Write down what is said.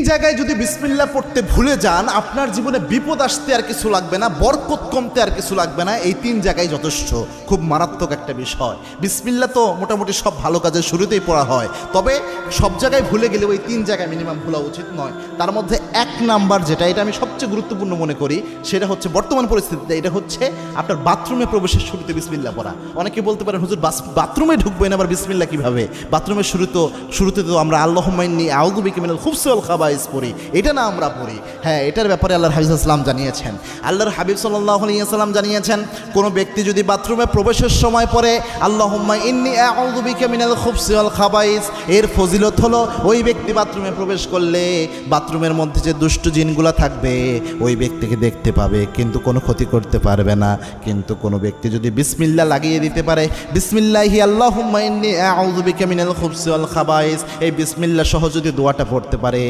জায়গায় যদি বিসমিল্লাহ পড়তে ভুলে যান, আপনার জীবনে বিপদ আসতে আর কিছু লাগবে না, বরকত কমতে আর কিছু লাগবে না। এই 3 জায়গায় যথেষ্ট। খুব মারাত্মক একটা বিষয়। বিসমিল্লাহ তো মোটামুটি সব ভালো কাজের শুরুতেই পড়া হয়, তবে সব জায়গায় ভুলে গেলে ওই 3 জায়গায় মিনিমাম ভুলা উচিত নয়। তার মধ্যে 1 নাম্বার যেটা, এটা আমি সবচেয়ে গুরুত্বপূর্ণ মনে করি, সেটা হচ্ছে বর্তমান পরিস্থিতিতে এটা হচ্ছে আপনার বাথরুমে প্রবেশের শুরুতে বিসমিল্লাহ পড়া। অনেকে বলতে পারেন, হুজুর বাথরুমে ঢুকবেন আবার বিসমিল্লাহ কিভাবে? বাথরুমের শুরুতে তো আমরা আল্লাহুম্মা ইন্নী আউযু বিকা মিনাল খুবসি ওয়াল খাবাইস পড়ি, এটা না আমরা পড়ি। হ্যাঁ, এটার ব্যাপারে আল্লাহর হাবিব সাল্লাল্লাহু আলাইহি ওয়াসাল্লাম জানিয়েছেন। আল্লাহর হাবিব সাল্লাল্লাহু আলাইহি ওয়াসাল্লাম জানিয়েছেন, কোনো ব্যক্তি যদি বাথরুমে প্রবেশের সময় পড়ে আল্লাহুম্মা ইন্নী আউযু বিকা মিনাল খুবসি ওয়াল খাবাইস, এর ফজিলত হলো ওই ব্যক্তি বাথরুমে প্রবেশ করলে বাথরুমের মধ্যে যে দুষ্ট জিনগুলো থাকবে ওই ব্যক্তিকে দেখতে পাবে, কিন্তু কোনো ক্ষতি করতে পারবে না। কিন্তু কোনো ব্যক্তি যদি বিসমিল্লাহ লাগিয়ে দিতে পারে, বিসমিল্লাহি আল্লাহুম্মা ইন্নী আউযু বিকা মিনাল খুবসি ওয়াল খাবাইস, এই বিসমিল্লাহ সহ যদি দোয়াটা পড়তে পারে,